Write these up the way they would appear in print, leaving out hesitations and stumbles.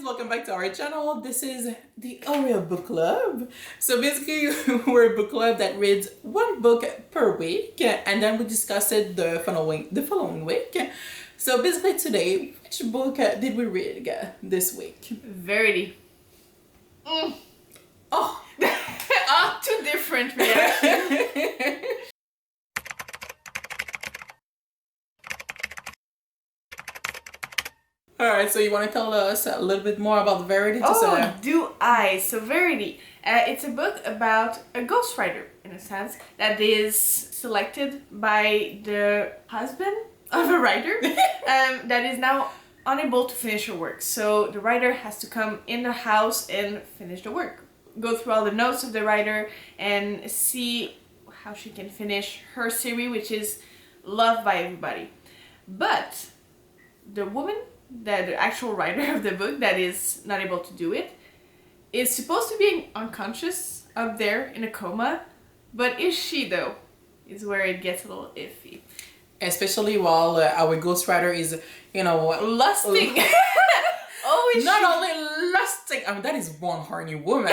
welcome back to our channel. This is the Oreo Book Club. So basically, we're a book club that reads one book per week, and then we discuss it the following week. So basically today, which book did we read this week? Verity. Oh! Two different reactions. Alright, so you want to tell us a little bit more about Verity? Do I? So Verity, it's a book about a ghostwriter, in a sense, that is selected by the husband of a writer that is now unable to finish her work. So the writer has to come in the house and finish the work. Go through all the notes of the writer and see how she can finish her series, which is loved by everybody. But the woman, the actual writer of the book that is not able to do it, is supposed to be unconscious up there in a coma. But is she, though? Is where it gets a little iffy. Especially while our ghostwriter is, Lusting. Not only lusting, I mean, that is one horny woman,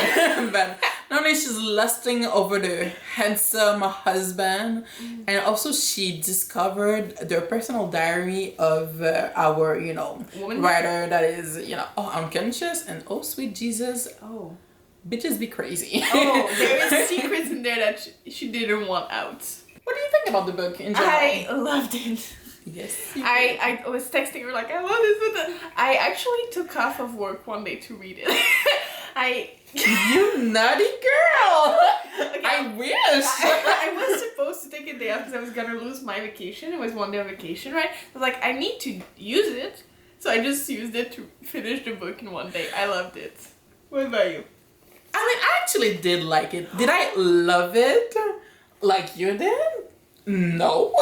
but not only she's lusting over the handsome husband, and also she discovered the personal diary of our, writer that is, unconscious, and oh, sweet Jesus. Oh. Bitches be crazy. Oh, there is secrets in there that she didn't want out. What do you think about the book in general? I loved it. Yes. I was texting her like, I love this book. I actually took off of work one day to read it. You naughty girl! Okay. I wish! I was supposed to take a day off because I was gonna lose my vacation. It was one day of vacation, right? I was like, I need to use it. So I just used it to finish the book in one day. I loved it. What about you? I mean, I actually did like it. Did I love it like you did? No.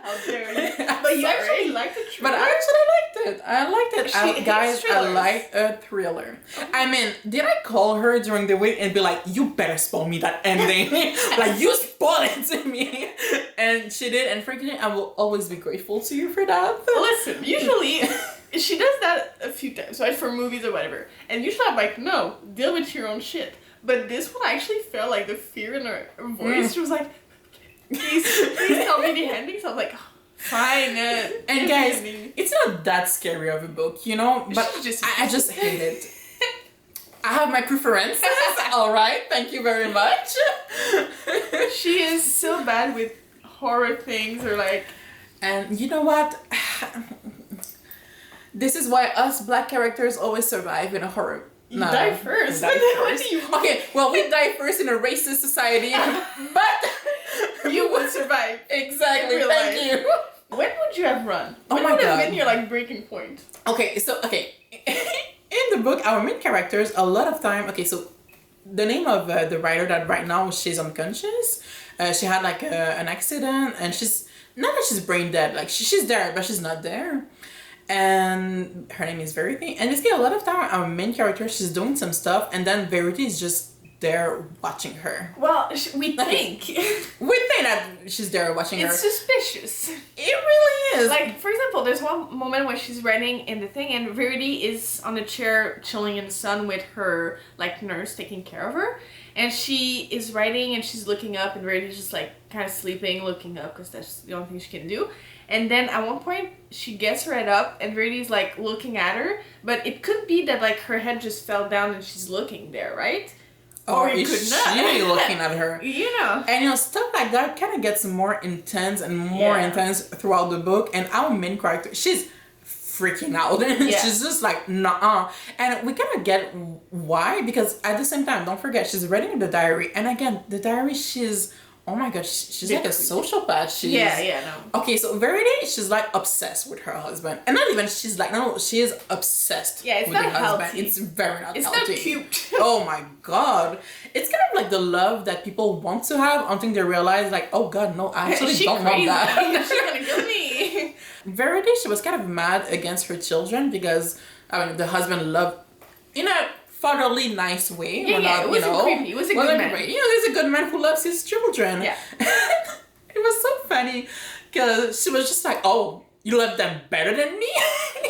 How dare you? But you actually liked it. But I actually liked it. I liked it. Guys, I like a thriller. Okay. I mean, did I call her during the week and be like, you better spoil me that ending? Like, you spoil it to me. And she did, and frankly, I will always be grateful to you for that. Listen, usually she does that a few times, right? For movies or whatever. And usually I'm like, no, deal with your own shit. But this one, I actually felt like the fear in her voice. She was like, please tell me the ending. So I was like, fine. And guys, it's not that scary of a book, but I just hate it. I have my preferences. All right, thank you very much. She is so bad with horror things or like. And you know what? This is why us black characters always survive in a horror. You die first. What do you mean? Okay, well, we die first in a racist society, but you would survive. Exactly. Thank you. When would you have run? Oh when my would God. have been your breaking point? Okay. In the book, our main characters a lot of time. Okay, so the name of the writer that right now she's unconscious. She had an accident, and she's not that she's brain dead. Like she's there, but she's not there. And her name is Verity. And basically, a lot of time, our main character, she's doing some stuff, and then Verity is just there watching her. Well, we think. We think that she's there watching her. It's suspicious. It really is. Like, for example, there's one moment where she's writing in the thing, and Verity is on a chair chilling in the sun with her, nurse taking care of her. And she is writing, and she's looking up, and Verity's just, kind of sleeping, looking up, because that's the only thing she can do. And then at one point, she gets her head up, and Verity's, looking at her. But it could be that, her head just fell down, and she's looking there, right? Or is she looking at her? And stuff like that kind of gets more intense and more intense throughout the book. And our main character, she's freaking out. Yeah. She's just like, nah. And we kind of get why, because at the same time, don't forget, she's writing the diary. And again, the diary, oh my gosh, she's like a sociopath. No. Okay, so Verity, she's obsessed with her husband. And not even, she is obsessed it's with not her husband. healthy. It's very not healthy. It's not cute. Oh my God. It's kind of like the love that people want to have until they realize oh God, no, I actually don't want that. She's gonna kill me. Verity, she was kind of mad against her children because, the husband loved, in a fatherly, nice way. It wasn't creepy. It was a good man. He's a good man who loves his children. Yeah. It was so funny because she was just like, oh, you love them better than me?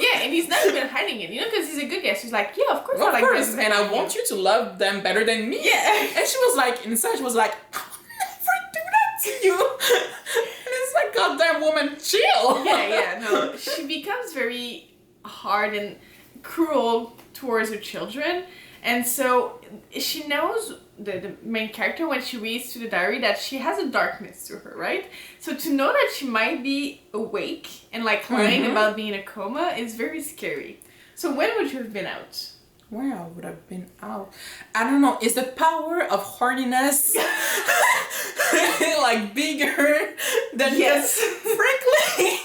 Yeah, and he's not even hiding it, because he's a good guy. So he's like, yeah, of course I Of like course, them. and I want you to love them better than me. Yeah. And she was like, inside, she was like, I will never do that to you. And it's like, goddamn woman, chill. Yeah, no. She becomes very hard and cruel towards her children. And so she knows, the main character, when she reads through the diary, that she has a darkness to her, right? So to know that she might be awake and like lying about being in a coma is very scary. So when would you have been out? Where I would have been out? I don't know. Is the power of hardiness like bigger than Yes. frankly,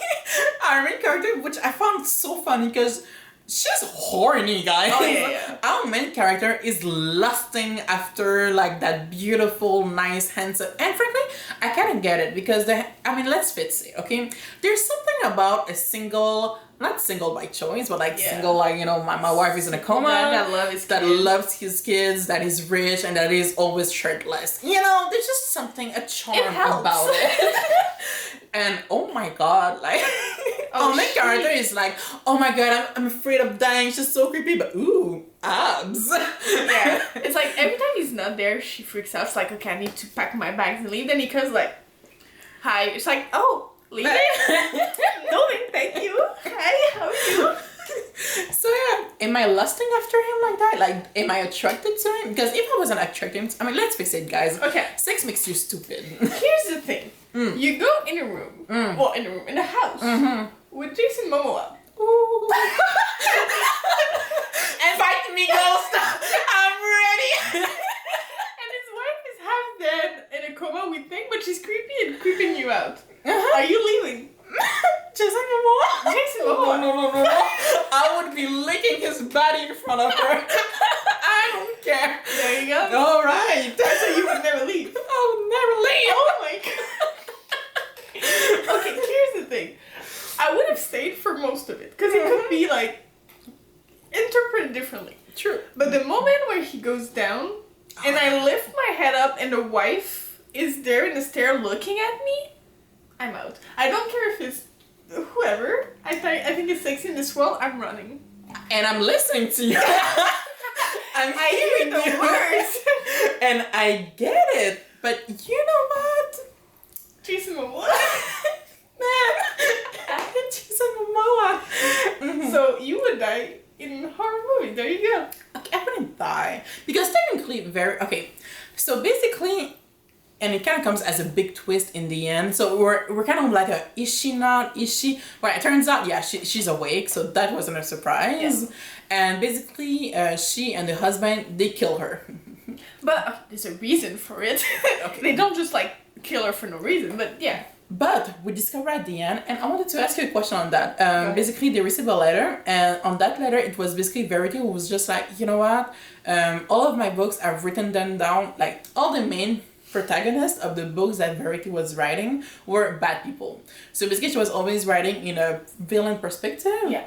our main character, which I found so funny because she's horny, guys. Oh, yeah. Our main character is lusting after like that beautiful, nice, handsome, and frankly, I kind of get it because let's face it, okay? There's something about a single, not single by choice, but like single, like, my wife is in a coma, that loves his kids, that is rich, and that is always shirtless. There's just something, a charm about it. And oh my god, like, our main character is like, oh my god, I'm afraid of dying, she's so creepy, but ooh, abs. Yeah, it's like every time he's not there, she freaks out. She's like, okay, I need to pack my bags and leave. Then he comes like, hi. It's like, oh, leaving? No, thank you. Hi, how are you? So yeah, am I lusting after him like that? Like, am I attracted to him? Because if I wasn't attracted, let's face it, guys. Okay. Sex makes you stupid. Here's the thing. You go in a room, in a house, with Jason Momoa. Ooh. And fight me, ghost. I'm ready. And his wife is half dead in a coma, we think, but she's creepy and creeping you out. Are you leaving? Jason Momoa? Jason Momoa. No. I would be licking his body in front of her. I don't care. There you go. All right. So you would never leave. I would never leave. Oh my god. Okay, here's the thing. I would have stayed for most of it, because it could be like interpreted differently. True. But the moment where he goes down, and I lift my head up, and the wife is there in the stair looking at me, I'm out. I don't care if it's whoever. I think it's sexy in this world. I'm running. And I'm listening to you. I'm I hear the you. words. And I get it. But you know what? Jason Momoa. Man, I hate Jason Momoa. So you would die in a horror movie. There you go. Okay, I wouldn't die. Because technically, okay. So basically, and it kind of comes as a big twist in the end. So we're kind of like is she not? Is she? Well, it turns out, yeah, she's awake. So that wasn't a surprise. Yes. And basically, she and the husband, they kill her. But there's a reason for it. Okay. They don't just like kill her for no reason, but yeah. But we discover at the end, and I wanted to ask you a question on that. Basically, they received a letter, and on that letter, it was basically Verity who was just like, you know what? All of my books, I've written them down. Like, all the main protagonists of the books that Verity was writing were bad people. So basically, she was always writing in a villain perspective. Yeah.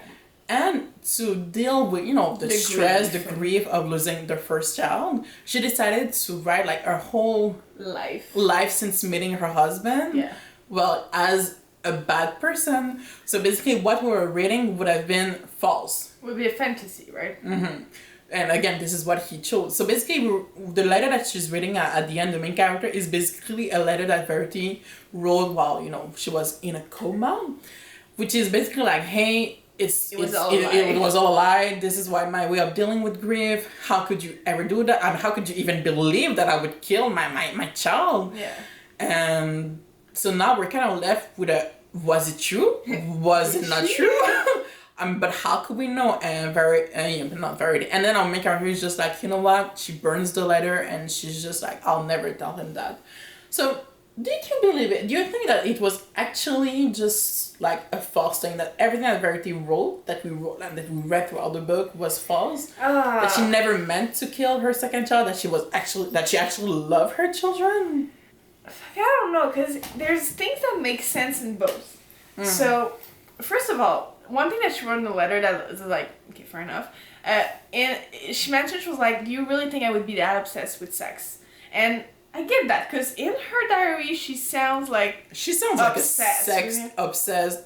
And to deal with, the stress, the grief of losing their first child, she decided to write like her whole life since meeting her husband. Yeah. Well, as a bad person. So basically what we were reading would have been false. Would be a fantasy, right? Mm-hmm. And again, this is what he chose. So basically, the letter that she's reading at the end, the main character, is basically a letter that Verity wrote while, she was in a coma. Which is basically like, hey, it was all a lie. This is why my way of dealing with grief. How could you ever do that? And how could you even believe that I would kill my child? Yeah. And so now we're kind of left with was it true? Was it not true? But how could we know? And not Verity. And then our main character is just like, you know what? She burns the letter and she's just like, I'll never tell him that. So did you believe it? Do you think that it was actually just like a false thing, that everything that Verity wrote, that we read throughout the book was false? That she never meant to kill her second child, that she actually loved her children? I don't know, because there's things that make sense in both. So, first of all, one thing that she wrote in the letter that is like, okay, fair enough. And she mentioned, she was like, do you really think I would be that obsessed with sex? And I get that, because in her diary, she sounds like a sex obsessed.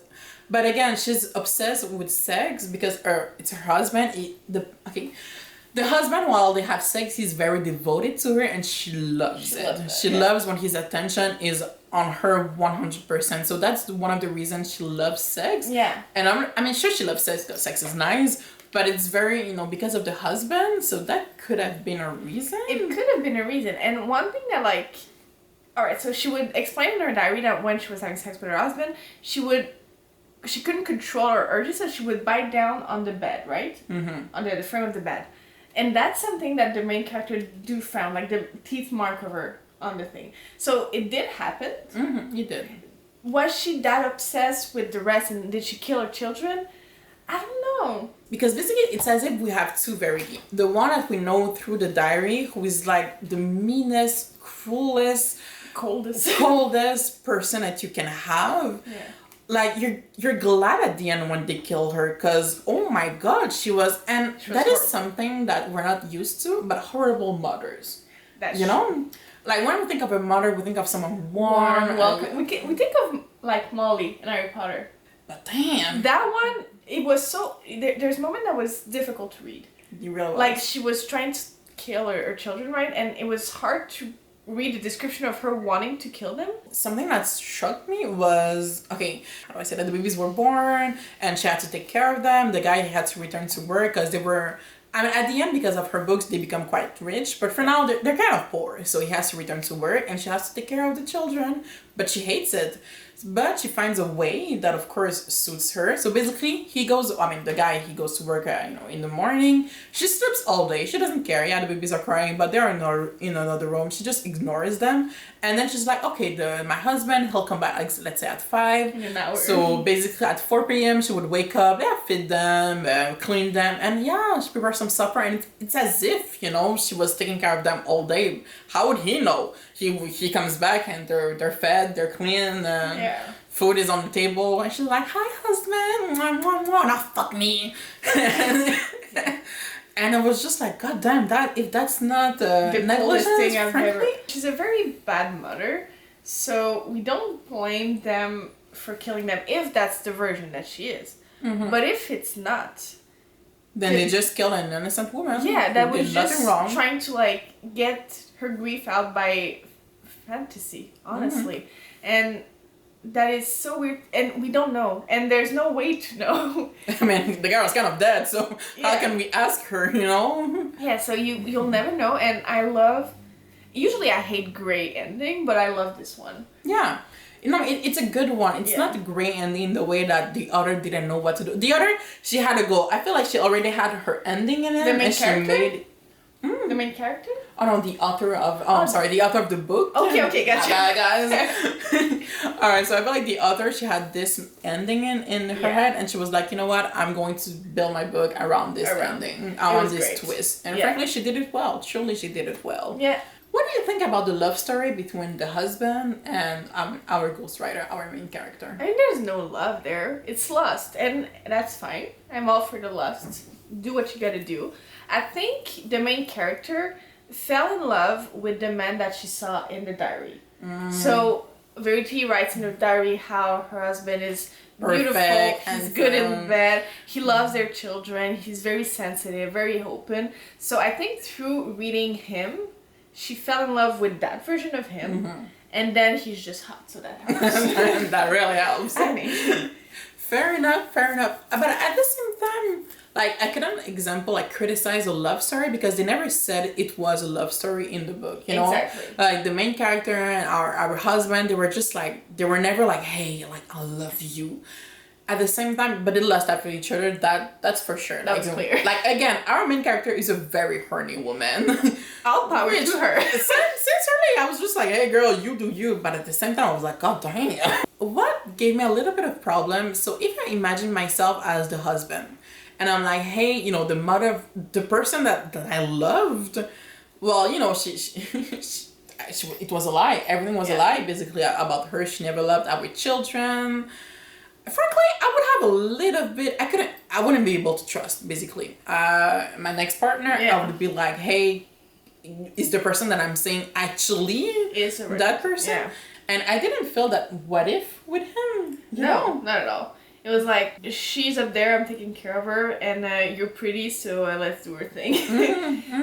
But again, she's obsessed with sex because it's her husband. The husband, while they have sex, he's very devoted to her, and she loves it. She loves when his attention is on her 100%. So that's one of the reasons she loves sex. Yeah. And I mean, sure, she loves sex because sex is nice, but it's very, because of the husband. So that could have been a reason. It could have been a reason. And one thing that, like, all right, so she would explain in her diary that when she was having sex with her husband, she couldn't control her urges, so she would bite down on the bed, right? Mm-hmm. Under the frame of the bed. And that's something that the main character do found, like the teeth mark of her on the thing. So it did happen. Mm-hmm. You did. Was she that obsessed with the rest, and did she kill her children? I don't know. Because basically, it's as if we have two Verity. The one that we know through the diary, who is like the meanest, cruelest, coldest person that you can have. Yeah. Like, you're glad at the end when they kill her, because oh my god, she was that is something that we're not used to, but horrible mothers. That's know? Like, when we think of a mother, we think of someone warm. We think of, like, Molly in Harry Potter. But damn. That one, it was so... There's a moment that was difficult to read. You realize? Like, she was trying to kill her children, right? And it was hard to read the description of her wanting to kill them. Something that struck me was, okay, how do I say that? The babies were born, and she had to take care of them. The guy had to return to work because they were... I mean, at the end, because of her books, they become quite rich. But for now, they're kind of poor. So he has to return to work, and she has to take care of the children. But she hates it. But she finds a way that, of course, suits her. So basically, the guy, he goes to work, in the morning. She sleeps all day. She doesn't care. Yeah, the babies are crying, but they're in another room. She just ignores them. And then she's like, okay, my husband, he'll come back, like, let's say at 5. In an hour. So basically, at 4 p.m., she would wake up, feed them, clean them, and she prepares some supper. And it's as if, she was taking care of them all day. How would he know? He comes back and they're fed, they're clean, food is on the table, and she's like, "Hi, husband, mwah, mwah, mwah. Now fuck me." And I was just like, God damn, if that's not the coolest thing I've frankly. ever. She's a very bad mother, so we don't blame them for killing them if that's the version that she is. Mm-hmm. But if it's not, then they just kill an innocent woman. Yeah, that was just nothing wrong. Trying to, like, get her grief out by fantasy, honestly. Mm-hmm. And that is so weird, and we don't know, and there's no way to know. I mean, the girl is kind of dead, so how can we ask her, Yeah, so you'll never know, and usually I hate gray ending, but I love this one. Yeah. It's a good one. It's not a great ending in the way that the other didn't know what to do. The other, she had to go. I feel like she already had her ending in it. The main character? She made... The main character? Oh no, the author of... I'm sorry, the author of the book. Okay, gotcha. Guys. Alright, so I feel like the author, she had this ending in her head, and she was like, you know what? I'm going to build my book around this ending. Around this twist. And frankly, she did it well. Truly, she did it well. Yeah. What do you think about the love story between the husband and our ghostwriter, our main character? I mean, there's no love there. It's lust, and that's fine. I'm all for the lust. Do what you gotta do. I think the main character fell in love with the man that she saw in the diary. So Verity writes in her diary how her husband is beautiful, he's good in bed, he loves their children, he's very sensitive, very open. So I think through reading him, she fell in love with that version of him, and then he's just hot, so that helps. That really helps. I mean, fair enough. But at the same time, like, I couldn't criticize a love story because they never said it was a love story in the book, Exactly. Like, the main character and our husband, they were just like, they were never like, hey, like, I love you. At the same time, but they lust after each other, that's for sure. That's clear. Like, again, our main character is a very horny woman. All power to her. Sincerely, I was just like, hey girl, you do you. But at the same time, I was like, God dang. What gave me a little bit of problem, so if I imagine myself as the husband, and I'm like, hey, the mother, the person that I loved, well, she it was a lie. Everything was a lie, basically, about her. She never loved our children. Frankly, I would have a little bit, I wouldn't be able to trust, basically. My next partner, I would be like, hey, is the person that I'm seeing actually is that person? Yeah. And I didn't feel that what if with him. No, not at all. It was like, she's up there, I'm taking care of her, and you're pretty, so let's do our thing.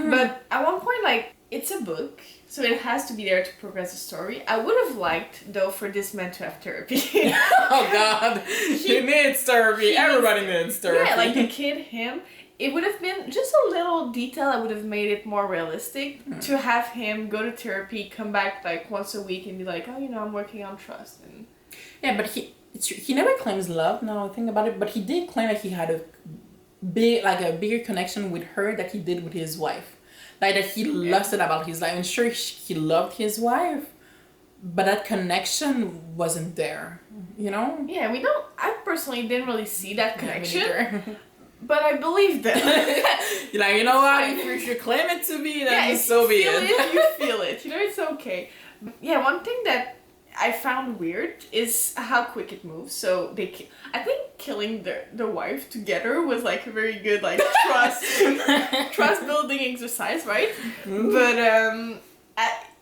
But at one point, like, it's a book, so it has to be there to progress the story. I would have liked, though, for this man to have therapy. Oh God, he needs therapy. Everybody needs therapy. Yeah, like the kid, him. It would have been just a little detail that would have made it more realistic to have him go to therapy, come back like once a week and be like, oh, I'm working on trust. And yeah, but he never claims love. Now I think about it, but he did claim that he had a bigger connection with her that he did with his wife, like that he lusted about his life. And sure, he loved his wife, but that connection wasn't there. Yeah, I personally didn't really see that connection. Yeah, but I believe them. You're like, you know what? If you claim it to be, then so be it. You feel it. It's okay. Yeah, one thing that I found weird is how quick it moves. So I think killing the wife together was like a very good like trust building exercise, right? But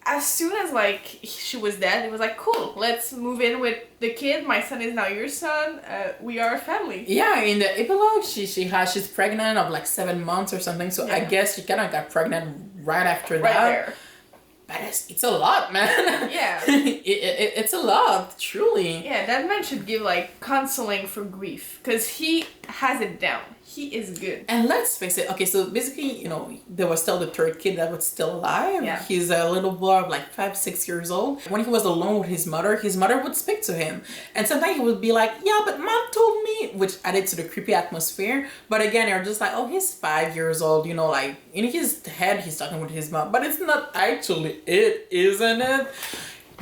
as soon as like she was dead, it was like, cool, let's move in with the kid. My son is now your son. We are a family. Yeah, in the epilogue, she's pregnant of like 7 months or something. So I guess she kind of got pregnant right after that. Right there. But it's a lot, man. Yeah. It's a lot, truly. Yeah, that man should give like counseling for grief because he has it down. He is good. And let's face it, okay, so basically, there was still the third kid that was still alive. Yeah. He's a little boy of like 5-6 years old. When he was alone with his mother would speak to him. And sometimes he would be like, yeah, but mom told me, which added to the creepy atmosphere. But again, you're just like, oh, he's 5 years old, like in his head, he's talking with his mom. But it's not actually it, isn't it?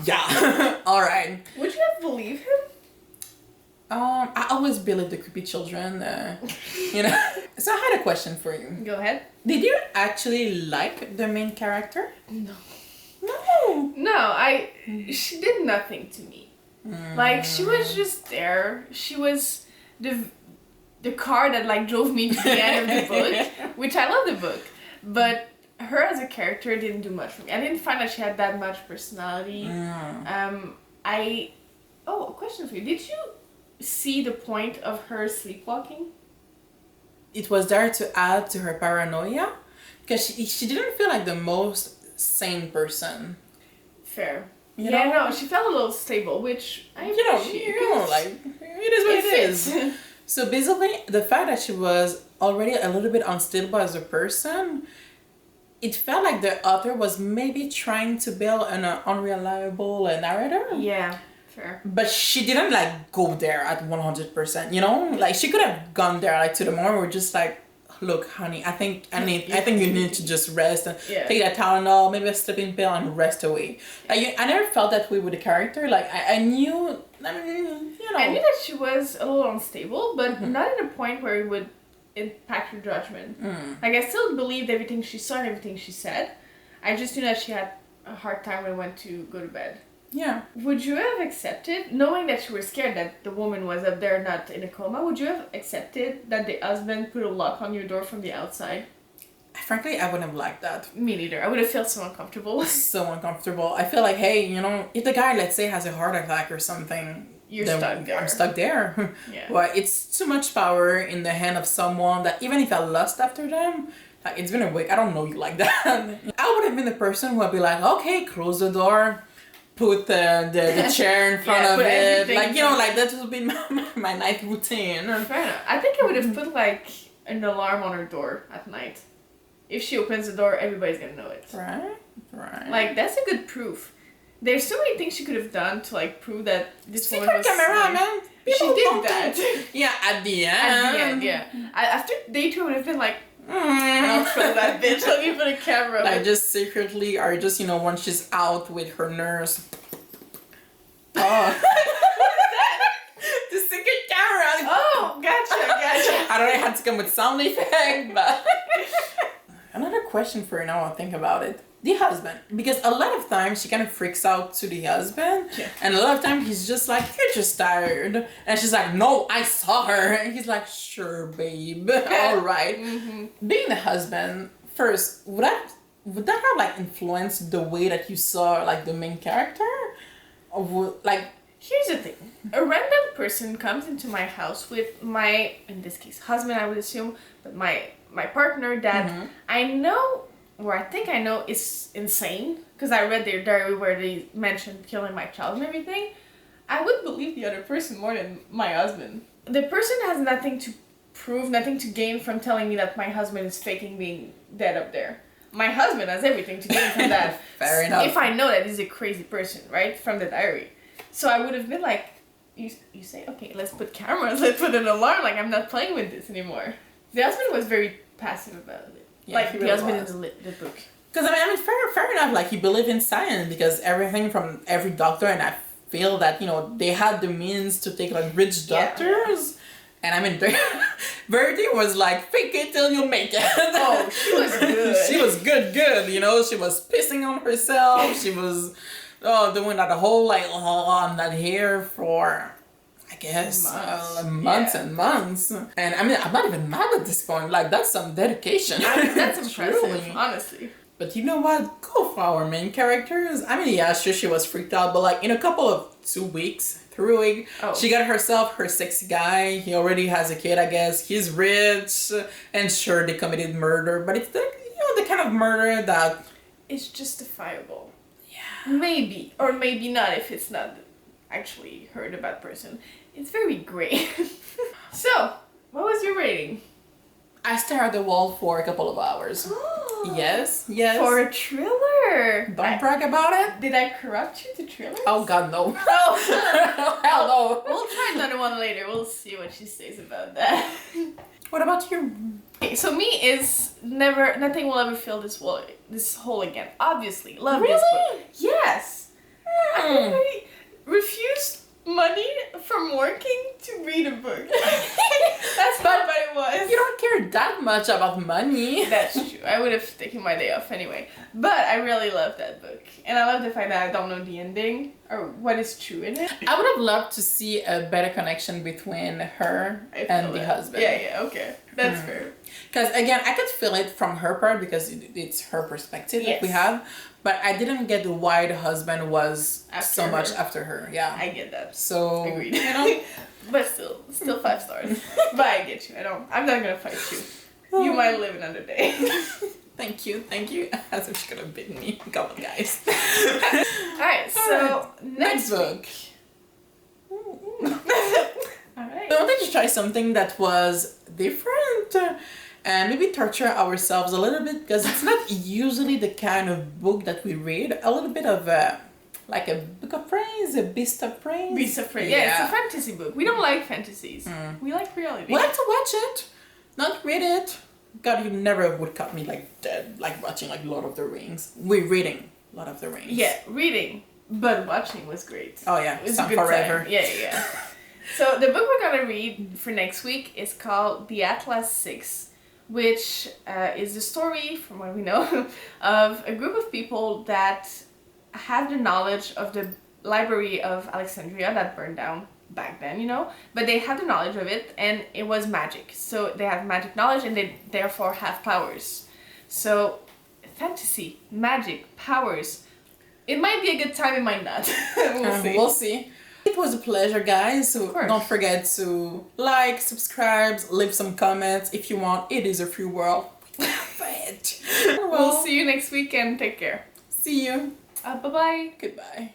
Yeah. All right. Would you have believed him? I always believe the creepy children, So I had a question for you. Go ahead. Did you actually like the main character? No. No. She did nothing to me. Like, she was just there. She was the car that like drove me to the end of the book, which I love the book. But her as a character didn't do much for me. I didn't find that she had that much personality. A question for you. Did you see the point of her sleepwalking? It was there to add to her paranoia, because she didn't feel like the most sane person. Fair. You yeah, know? No, she felt a little stable, which I appreciate. Like, it is what it is. So basically, the fact that she was already a little bit unstable as a person, it felt like the author was maybe trying to build an unreliable narrator. Yeah. Fair. But she didn't like go there at 100%, like she could have gone there like to the moment where just like, look, honey, I think you need to just rest and take that Tylenol, maybe a sleeping pill and rest away. Like I never felt that way with the character. Like I knew, I knew that she was a little unstable, but not at a point where it would impact her judgment. Like I still believed everything she saw and everything she said. I just knew that she had a hard time when I went to go to bed. Yeah. Would you have accepted, knowing that you were scared that the woman was up there not in a coma, would you have accepted that the husband put a lock on your door from the outside? Frankly, I wouldn't have liked that. Me neither. I would have felt so uncomfortable. So uncomfortable. I feel like, hey, if the guy, let's say, has a heart attack or something, you're stuck there. I'm stuck there. Yeah. Well, it's too much power in the hand of someone that even if I lust after them, like it's been a week, I don't know you like that. I would have been the person who would be like, okay, close the door. Put the chair in front of it, like like that would be my night routine. Fair enough. I think I would have put like an alarm on her door at night. If she opens the door, everybody's gonna know it. Right. Like that's a good proof. There's so many things she could have done to like prove that this woman was. Camera, man. She did that. Yeah, at the end. Yeah. After day 2, I would have been like. I'll throw that bitch. Let me put a camera. Like just secretly, or just when she's out with her nurse. Oh. The secret camera. Oh, gotcha. I don't know how to come with sound effect, but another question for you now. I'll think about it. The husband, because a lot of times she kind of freaks out to the husband, and a lot of times he's just like, you're just tired, and she's like, no, I saw her, and he's like, sure, babe, all right. Being the husband, first, would that have like influenced the way that you saw like the main character, or Here's the thing. A random person comes into my house with my, in this case, husband, I would assume, but my partner that I know, or I think I know, is insane, because I read their diary where they mentioned killing my child and everything. I would believe the other person more than my husband. The person has nothing to prove, nothing to gain from telling me that my husband is faking being dead up there. My husband has everything to gain from that. Fair enough. If I know that he's a crazy person, right, from the diary. So I would have been like, you say, okay, let's put cameras, let's put an alarm, like I'm not playing with this anymore. The husband was very passive about it. Yeah, like he the really husband was. in the book. Because I mean, fair enough. Like he believed in science because everything from every doctor, and I feel that they had the means to take like rich doctors, and I mean, Verity was like fake it till you make it. Oh, she was good. She was good. She was pissing on herself. She was doing that whole like on that hair for. I guess months and months. And I mean, I'm not even mad at this point. Like, that's some dedication. That's impressive, Truly. honestly. But you know what? Go for our main characters. I mean, yeah, sure, she was freaked out, but like in a couple of 2 weeks, 3 weeks, she got herself her sexy guy. He already has a kid, I guess. He's rich. And sure, they committed murder, but it's the kind of murder that... It's justifiable. Yeah. Maybe. Or maybe not if it's not actually her, the bad person. It's very gray. So, what was your rating? I stared at the wall for a couple of hours. Yes. For a thriller. Don't brag about it. Did I corrupt you to thrillers? Oh God, no. Oh. Hell no. We'll try another one later. We'll see what she says about that. What about you? Okay, so me is nothing will ever fill this hole again. Obviously, love this Really? book. Yes. I refused money from working to read a book. That's not what it was. You don't care that much about money. That's true. I would have taken my day off anyway. But I really love that book. And I love the fact that I don't know the ending or what is true in it. I would have loved to see a better connection between her and the husband. Yeah, okay. That's fair. Because again, I could feel it from her part because it's her perspective that we have. But I didn't get why the husband was so much after her. Yeah. I get that. So agreed. But still 5 stars. But I get you. I'm not gonna fight you. You might live another day. Thank you. As if she could have bitten me. Come on, guys. Alright, so next book. Alright. I wanted to try something that was different and maybe torture ourselves a little bit because it's not usually the kind of book that we read. A little bit of like a book of praise, a beast of praise. Beast of praise. Yeah, it's a fantasy book. We don't like fantasies. We like reality. We like to watch it, not read it. God, you never would cut me like dead, like watching like Lord of the Rings. We're reading Lord of the Rings. Yeah, reading, but watching was great. Oh yeah, it was a good forever. Time. Yeah. So the book we're gonna read for next week is called The Atlas 6. Which is the story, from what we know, of a group of people that have the knowledge of the Library of Alexandria that burned down back then, but they had the knowledge of it and it was magic. So they have magic knowledge and they therefore have powers. So fantasy, magic, powers. It might be a good time, it might not. We'll see. It was a pleasure, guys. So don't forget to like, subscribe, leave some comments if you want. It is a free world. We'll see you next week and take care. See you. Bye-bye. Goodbye.